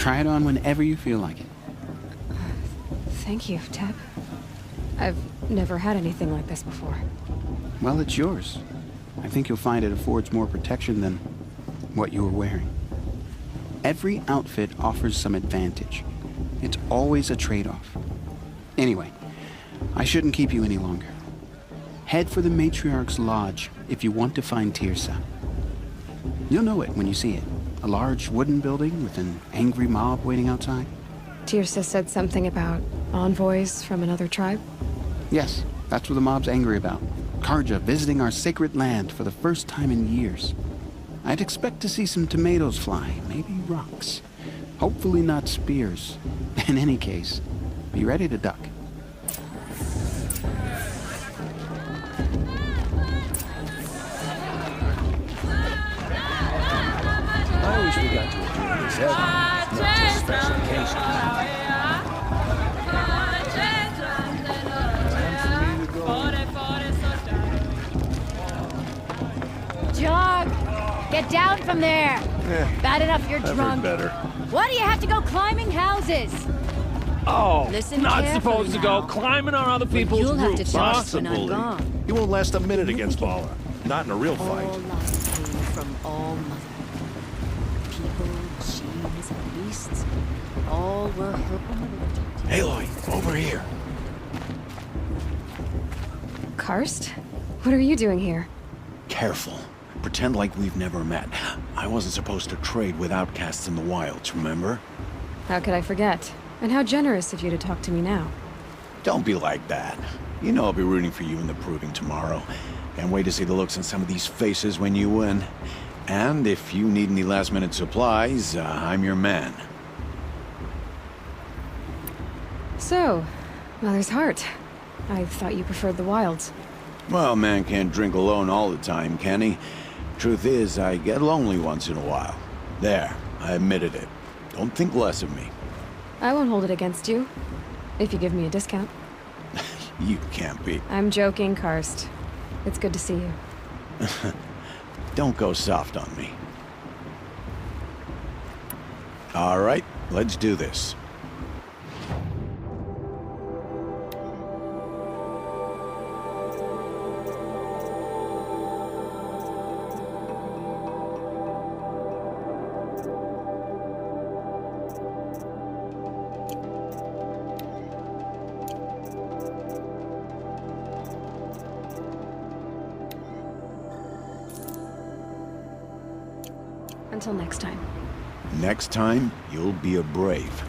Try it on whenever you feel like it. Thank you, Teb. I've never had anything like this before. Well, it's yours. I think you'll find it affords more protection than what you were wearing. Every outfit offers some advantage. It's always a trade-off. Anyway, I shouldn't keep you any longer. Head for the Matriarch's Lodge if you want to find Tirsa. You'll know it when you see it. A large wooden building with an angry mob waiting outside. Tirsa said something about envoys from another tribe? Yes, that's what the mob's angry about. Karja visiting our sacred land for the first time in years. I'd expect to see some tomatoes fly, maybe rocks. Hopefully not spears. In any case, be ready to duck. I always forgot to enjoy this evening, not just special occasions. Jog! Get down from there! Bad enough you're I've drunk. heard better. Why do you have to go climbing houses? Oh, Listen not carefully supposed to go now. climbing on other people's You'll have to roofs, talk huh? when I'm gone. You won't last a minute against Paula. Not in a real All fight. life came from all mother. People, machines, and beasts, all were her. Aloy, over here. Karst? What are you doing here? Careful. Pretend like we've never met. I wasn't supposed to trade with outcasts in the wilds, remember? How could I forget? And how generous of you to talk to me now. Don't be like that. You know I'll be rooting for you in the proving tomorrow. Can't wait to see the looks on some of these faces when you win. And if you need any last-minute supplies, I'm your man. So, Mother's Heart. I thought you preferred the wilds. Well, man can't drink alone all the time, can he? Truth is, I get lonely once in a while. There, I admitted it. Don't think less of me. I won't hold it against you, if you give me a discount. You can't be. I'm joking, Karst. It's good to see you. Don't go soft on me. All right, let's do this. Until next time. Next time, you'll be a brave.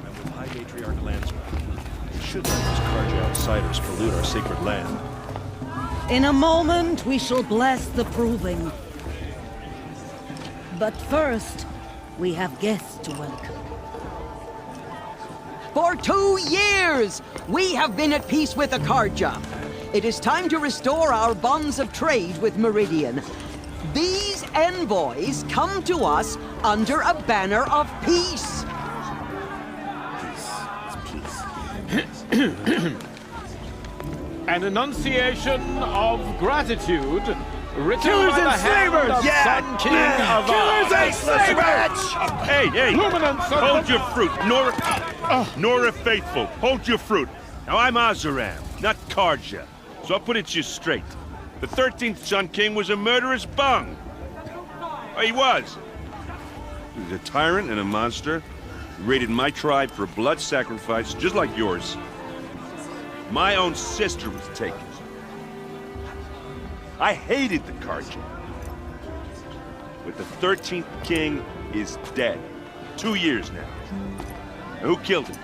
And with High Matriarch Landsman, we should let these Karja outsiders pollute our sacred land. In a moment, we shall bless the proving. But first, we have guests to welcome. For 2 years, we have been at peace with the Karja. It is time to restore our bonds of trade with Meridian. These envoys come to us under a banner of peace. An enunciation of gratitude written Killers by the and hand slavers! of Yeah! Sun King of Killers and slavers! Hey, hey! Luminance of Hold the- your fruit, Nora Faithful. Hold your fruit. Now, I'm Azaram, not Karja, so I'll put it to you straight. The 13th Sun King was a murderous bung. Oh, he was. He was a tyrant and a monster. He raided my tribe for a blood sacrifice, just like yours. My own sister was taken. I hated the Karja. But the 13th king is dead. 2 years now. And who killed him?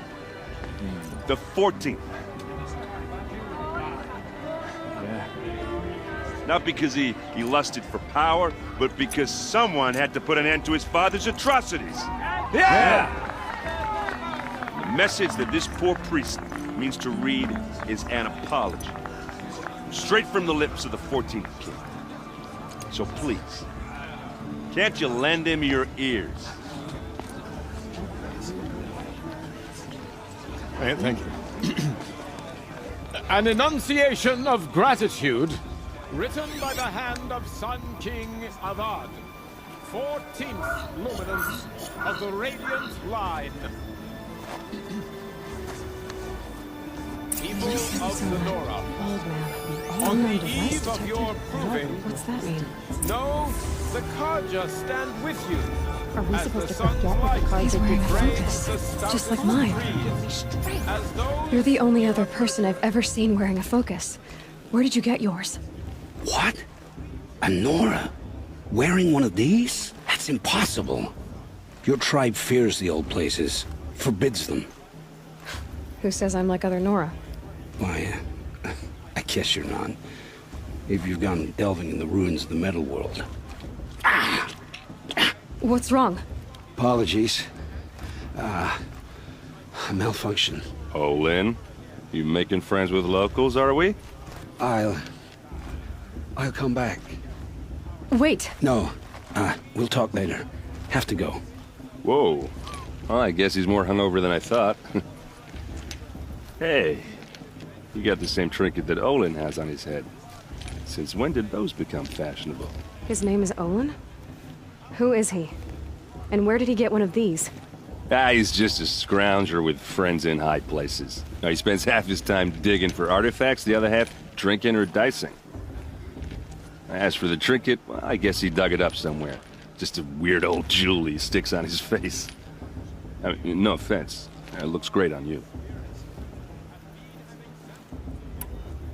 The 14th. Not because he lusted for power, but because someone had to put an end to his father's atrocities. Yeah! The message that this poor priest means to read is an apology. Straight from the lips of the 14th king. So please, can't you lend him your ears? Thank you. An enunciation of gratitude written by the hand of Sun King Avad. 14th luminance of the radiant line. People of the Nora, Old man. on the Unknown device eve of detected. your Oh, proving, what's that mean? know the Karja stand with you. Are we As supposed the to sun's forget that light the cards are wearing a drains focus? the Just like stoutest mine. trees, as those You're the only other person I've ever seen wearing a focus. Where did you get yours? What? A Nora? Wearing one of these? That's impossible. Your tribe fears the old places, forbids them. Who says I'm like other Nora? Why, I guess you're not. If you've gone delving in the ruins of the metal world. What's wrong? Apologies. A malfunction. Oh, Lynn, you making friends with locals, are we? I'll come back. Wait. No, we'll talk later. Have to go. Whoa. Well, I guess he's more hungover than I thought. Hey, you got the same trinket that Olin has on his head. Since when did those become fashionable? His name is Olin? Who is he? And where did he get one of these? He's just a scrounger with friends in high places. Now, he spends half his time digging for artifacts, the other half drinking or dicing. As for the trinket, well, I guess he dug it up somewhere. Just a weird old jewel he sticks on his face. I mean, no offense. It looks great on you.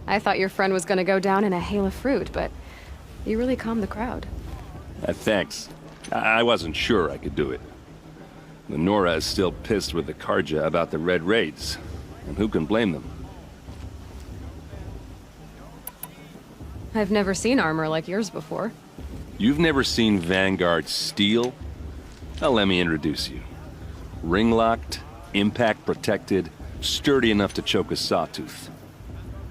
I thought your friend was gonna go down in a hail of fruit, but you really calmed the crowd. Thanks. I wasn't sure I could do it. The Nora is still pissed with the Karja about the Red Raids, and who can blame them? I've never seen armor like yours before. You've never seen Vanguard steel? Well, let me introduce you. Ring-locked, impact-protected, sturdy enough to choke a sawtooth.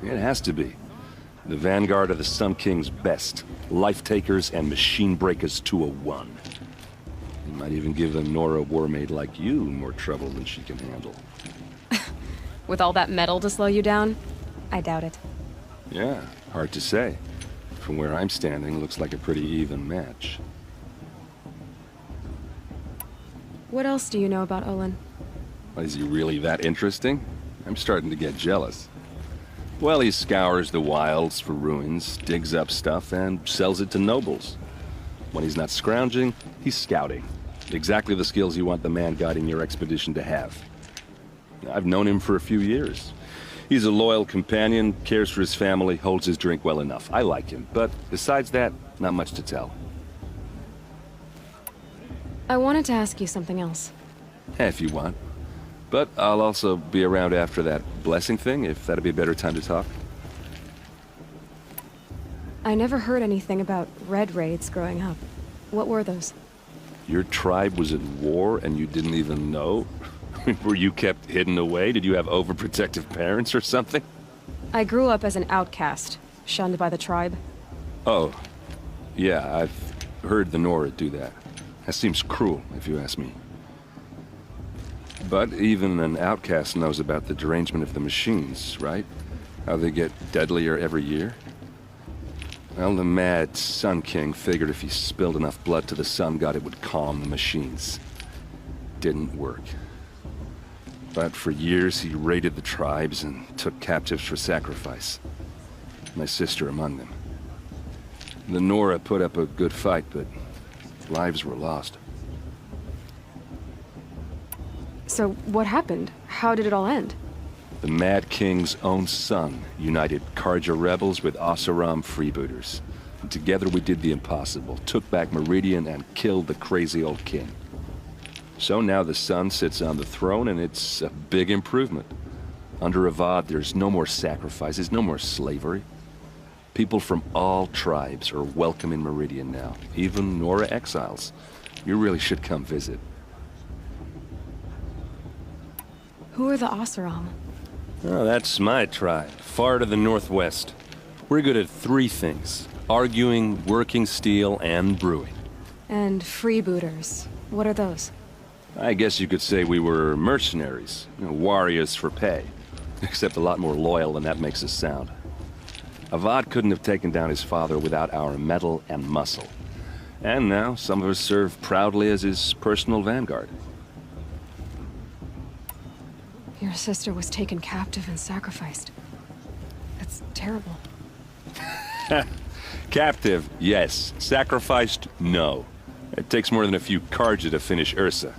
It has to be. The Vanguard are the Sun King's best. Life-takers and machine breakers to a one. You might even give a Nora warmaid like you more trouble than she can handle. With all that metal to slow you down? I doubt it. Yeah, hard to say. From where I'm standing, looks like a pretty even match. What else do you know about Olin? Is he really that interesting? I'm starting to get jealous. Well, he scours the wilds for ruins, digs up stuff, and sells it to nobles. When he's not scrounging, he's scouting. Exactly the skills you want the man guiding your expedition to have. I've known him for a few years. He's a loyal companion, cares for his family, holds his drink well enough. I like him, but besides that, not much to tell. I wanted to ask you something else. If you want. But I'll also be around after that blessing thing, if that'd be a better time to talk. I never heard anything about Red Raids growing up. What were those? Your tribe was at war and you didn't even know? Were you kept hidden away? Did you have overprotective parents or something? I grew up as an outcast, shunned by the tribe. Oh, yeah, I've heard the Nora do that. That seems cruel, if you ask me. But even an outcast knows about the derangement of the machines, right? How they get deadlier every year? Well, the mad Sun King figured if he spilled enough blood to the Sun God, it would calm the machines. Didn't work. But for years, he raided the tribes and took captives for sacrifice. My sister among them. The Nora put up a good fight, but lives were lost. So what happened? How did it all end? The Mad King's own son united Karja rebels with Oseram freebooters. And together we did the impossible, took back Meridian and killed the crazy old king. So now the son sits on the throne and it's a big improvement. Under Avad, there's no more sacrifices, no more slavery. People from all tribes are welcome in Meridian now, even Nora exiles. You really should come visit. Who are the Oseram? Oh, that's my tribe, far to the northwest. We're good at three things: arguing, working steel, and brewing. And freebooters. What are those? I guess you could say we were mercenaries, warriors for pay. Except a lot more loyal than that makes us sound. Avad couldn't have taken down his father without our metal and muscle. And now some of us serve proudly as his personal vanguard. Your sister was taken captive and sacrificed. That's terrible. Captive, yes. Sacrificed, no. It takes more than a few Carja to finish Ursa.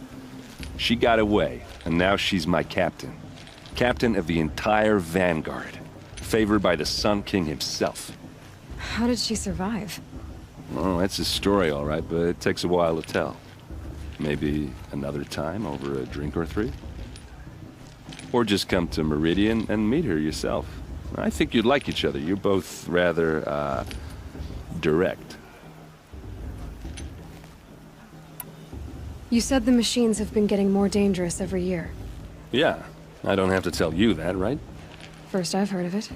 She got away, and now she's my captain. Captain of the entire vanguard. Favored by the Sun King himself. How did she survive? Oh, that's a story, all right, but it takes a while to tell. Maybe another time over a drink or three? Or just come to Meridian and meet her yourself. I think you'd like each other. You're both rather, direct. You said the machines have been getting more dangerous every year. Yeah, I don't have to tell you that, right? First I've heard of it.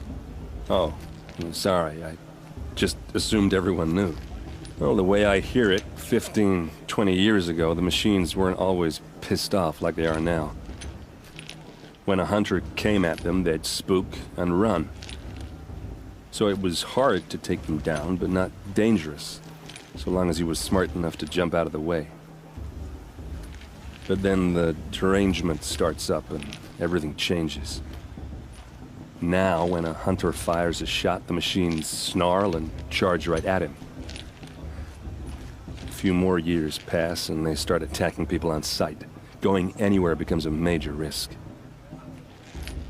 Oh, I'm sorry. I just assumed everyone knew. Well, the way I hear it, 15, 20 years ago, the machines weren't always pissed off like they are now. When a hunter came at them, they'd spook and run. So it was hard to take them down, but not dangerous, so long as he was smart enough to jump out of the way. But then the derangement starts up and everything changes. Now, when a hunter fires a shot, the machines snarl and charge right at him. A few more years pass and they start attacking people on sight. Going anywhere becomes a major risk.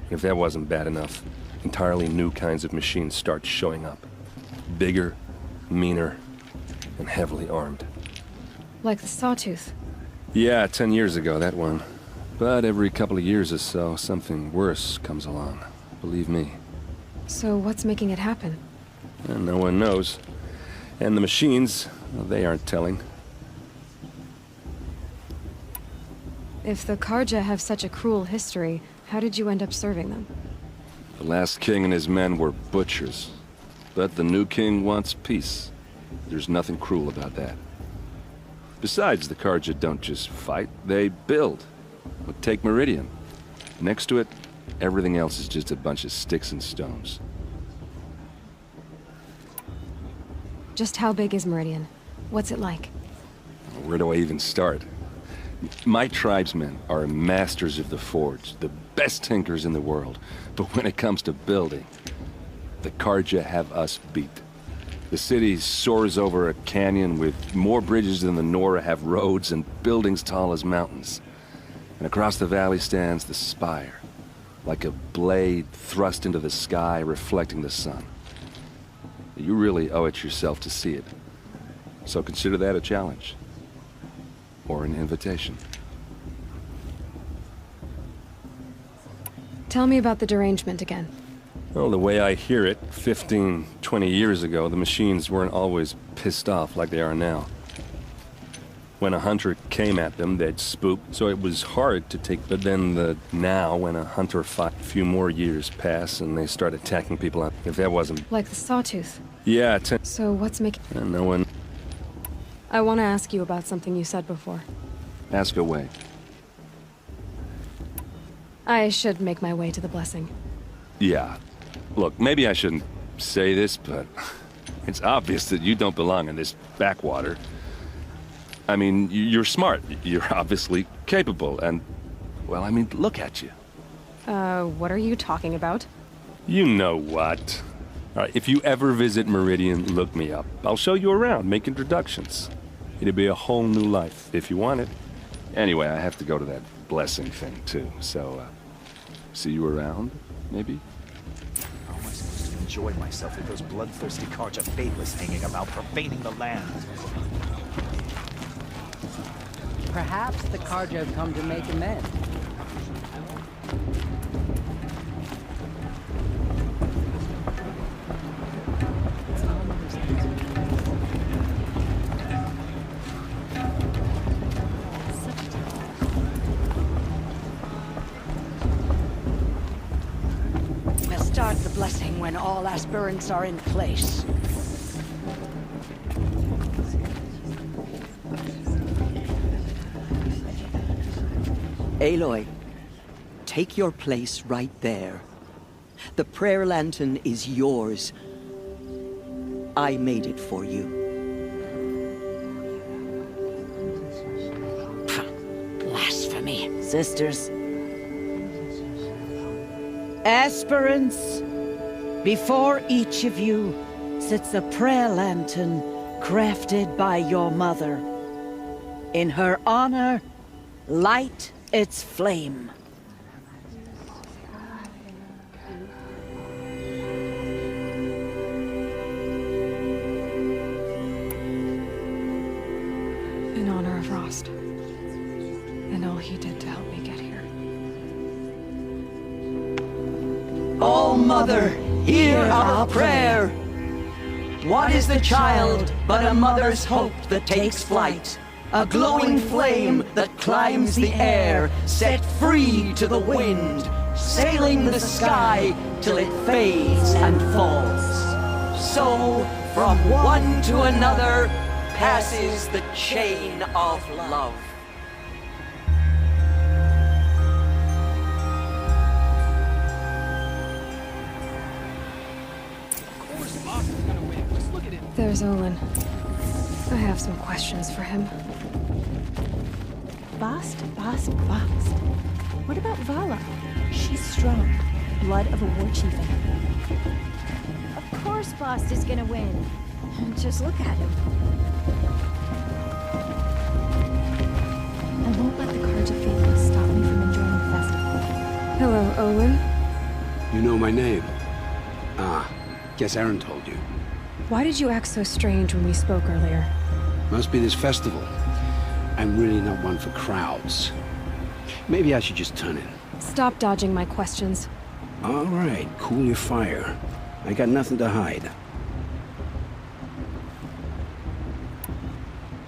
If that wasn't bad enough, entirely new kinds of machines start showing up. Bigger, meaner, and heavily armed. Like the Sawtooth. Yeah, 10 years ago, that one. But every couple of years or so, something worse comes along. Believe me. So what's making it happen? And no one knows. And the machines, well, they aren't telling. If the Carja have such a cruel history, how did you end up serving them? The last king and his men were butchers. But the new king wants peace. There's nothing cruel about that. Besides, the Carja don't just fight, they build. Take Meridian. Next to it, everything else is just a bunch of sticks and stones. Just how big is Meridian? What's it like? Where do I even start? My tribesmen are masters of the forge, the best tinkers in the world. But when it comes to building, the Carja have us beat. The city soars over a canyon with more bridges than the Nora have roads and buildings tall as mountains. And across the valley stands the spire, like a blade thrust into the sky reflecting the sun. You really owe it yourself to see it. So consider that a challenge. Or an invitation. Tell me about the derangement again. Well, the way I hear it, 15, 20 years ago, the machines weren't always pissed off like they are now. When a hunter came at them, they'd spook, so it was hard to take. But then now, when a hunter fought, a few more years pass and they start attacking people out. If that wasn't... Like the Sawtooth. Yeah, So what's making... no one... I want to ask you about something you said before. Ask away. I should make my way to the blessing. Yeah. Look, maybe I shouldn't say this, but it's obvious that you don't belong in this backwater. I mean, you're smart. You're obviously capable, and, well, I mean, look at you. What are you talking about? You know what. All right, if you ever visit Meridian, look me up. I'll show you around, make introductions. It'll be a whole new life, if you want it. Anyway, I have to go to that blessing thing, too, so, see you around, maybe? How am I supposed to enjoy myself with those bloodthirsty Carja faithless hanging about, profaning the land? Perhaps the Carja have come to make amends. We'll start the blessing when all aspirants are in place. Aloy, take your place right there. The prayer lantern is yours. I made it for you. sisters. Aspirants, before each of you sits a prayer lantern crafted by your mother. In her honor, light its flame. In honor of Rost. And all he did to help me get here. All Mother, hear our prayer. What is the child but a mother's hope that takes flight? A glowing flame that climbs the air, set free to the wind, sailing the sky till it fades and falls. So, from one to another, passes the chain of love. There's Olin. I have some questions for him. Bast. What about Vala? She's strong. Blood of a war chieftain. Of course Bast is gonna win. Just look at him. I won't let the Carja faithless stop me from enjoying the festival. Hello, Olin. You know my name? Ah, guess Aaron told you. Why did you act so strange when we spoke earlier? Must be this festival. I'm really not one for crowds. Maybe I should just turn in. Stop dodging my questions. All right, cool your fire. I got nothing to hide.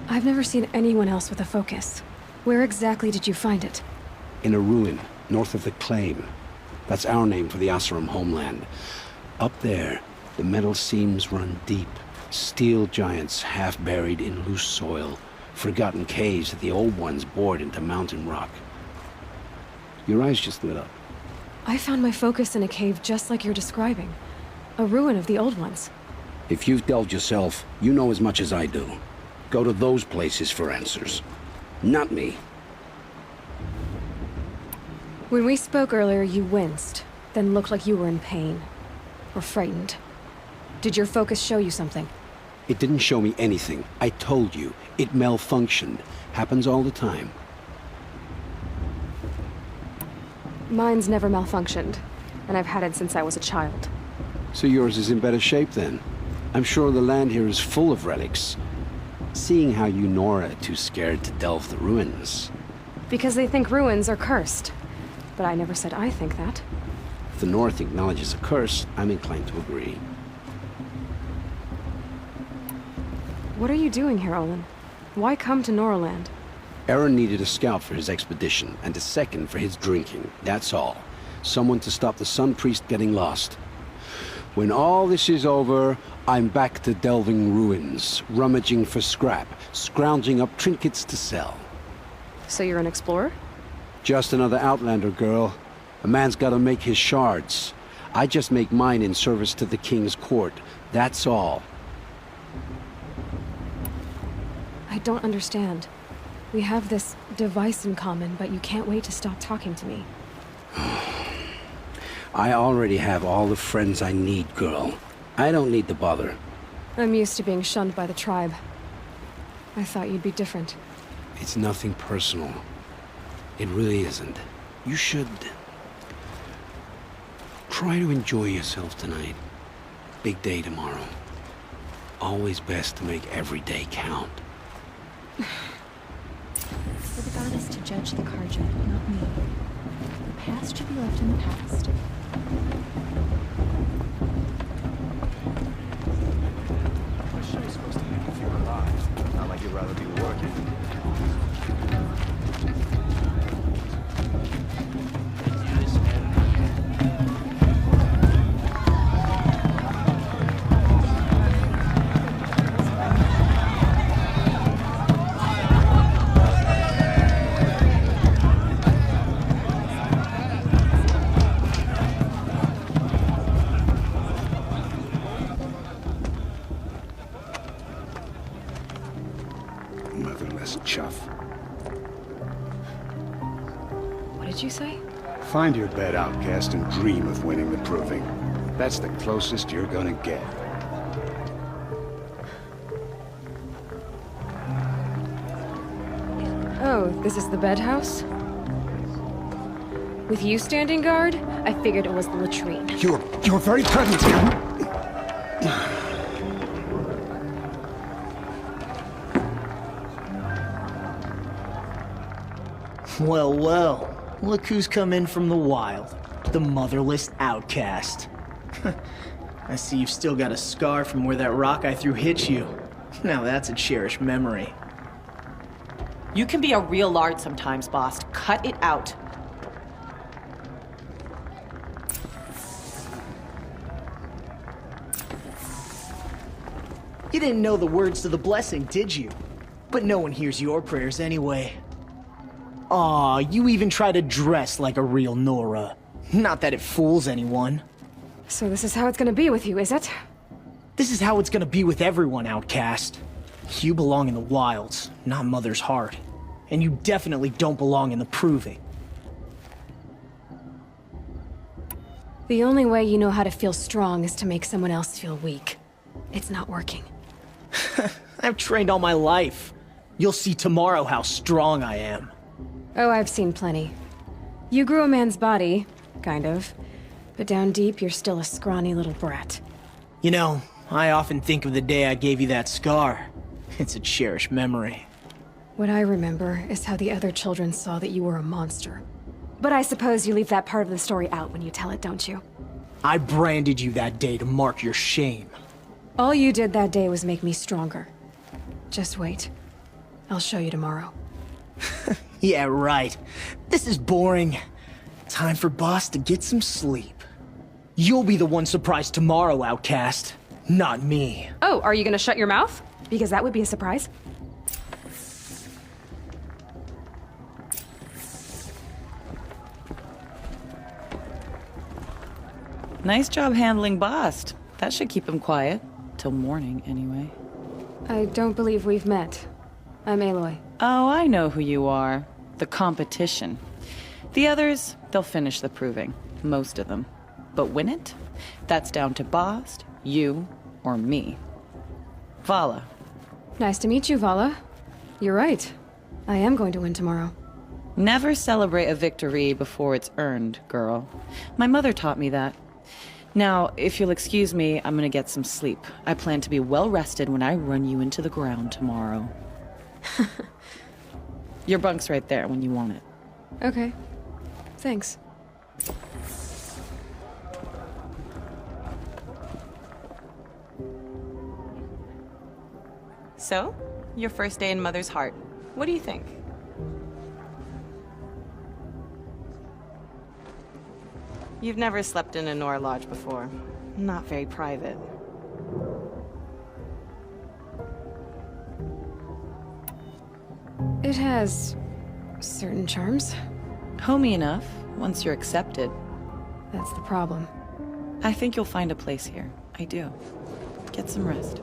I've never seen anyone else with a focus. Where exactly did you find it? In a ruin, north of the Claim. That's our name for the Asuram homeland. Up there, the metal seams run deep. Steel giants half buried in loose soil. Forgotten caves that the old ones bored into mountain rock. Your eyes just lit up. I found my focus in a cave just like you're describing. A ruin of the old ones. If you've delved yourself, you know as much as I do. Go to those places for answers. Not me. When we spoke earlier, you winced, then looked like you were in pain. Or frightened. Did your focus show you something? It didn't show me anything. I told you. It malfunctioned. Happens all the time. Mine's never malfunctioned, and I've had it since I was a child. So yours is in better shape then. I'm sure the land here is full of relics. Seeing how you Nora are too scared to delve the ruins. Because they think ruins are cursed. But I never said I think that. If the North acknowledges a curse, I'm inclined to agree. What are you doing here, Olin? Why come to Noraland? Aaron needed a scout for his expedition, and a second for his drinking. That's all. Someone to stop the Sun Priest getting lost. When all this is over, I'm back to delving ruins, rummaging for scrap, scrounging up trinkets to sell. So you're an explorer? Just another Outlander, girl. A man's gotta make his shards. I just make mine in service to the King's court. That's all. I don't understand. We have this device in common, but you can't wait to stop talking to me. I already have all the friends I need, girl. I don't need to bother. I'm used to being shunned by the tribe. I thought you'd be different. It's nothing personal. It really isn't. You should try to enjoy yourself tonight. Big day tomorrow. Always best to make every day count. For the goddess to judge the Carja, not me. The past should be left in the past. What show is supposed to make you feel alive? Not like you'd rather be working. Find your bed, outcast, and dream of winning the proving. That's the closest you're gonna get. Oh, this is the bed house? With you standing guard, I figured it was the latrine. You're very present. Well, well. Look who's come in from the wild. The motherless outcast. I see you've still got a scar from where that rock I threw hit you. Now that's a cherished memory. You can be a real lard sometimes, boss. Cut it out. You didn't know the words to the blessing, did you? But no one hears your prayers anyway. Aw, you even try to dress like a real Nora. Not that it fools anyone. So this is how it's gonna be with you, is it? This is how it's gonna be with everyone, outcast. You belong in the wilds, not Mother's heart. And you definitely don't belong in the proving. The only way you know how to feel strong is to make someone else feel weak. It's not working. I've trained all my life. You'll see tomorrow how strong I am. Oh, I've seen plenty. You grew a man's body, kind of. But down deep, you're still a scrawny little brat. You know, I often think of the day I gave you that scar. It's a cherished memory. What I remember is how the other children saw that you were a monster. But I suppose you leave that part of the story out when you tell it, don't you? I branded you that day to mark your shame. All you did that day was make me stronger. Just wait. I'll show you tomorrow. Yeah, right. This is boring. Time for Boss to get some sleep. You'll be the one surprised tomorrow, outcast. Not me. Oh, are you gonna shut your mouth? Because that would be a surprise. Nice job handling Bast. That should keep him quiet. Till morning, anyway. I don't believe we've met. I'm Aloy. Oh, I know who you are. The competition. The others, they'll finish the proving. Most of them. But win it? That's down to Bast, you, or me. Vala. Nice to meet you, Vala. You're right. I am going to win tomorrow. Never celebrate a victory before it's earned, girl. My mother taught me that. Now, if you'll excuse me, I'm gonna get some sleep. I plan to be well rested when I run you into the ground tomorrow. Your bunk's right there when you want it. Okay. Thanks. So, your first day in Mother's heart. What do you think? You've never slept in a Nora lodge before. Not very private. It has certain charms. Homey enough, once you're accepted. That's the problem. I think you'll find a place here. I do. Get some rest.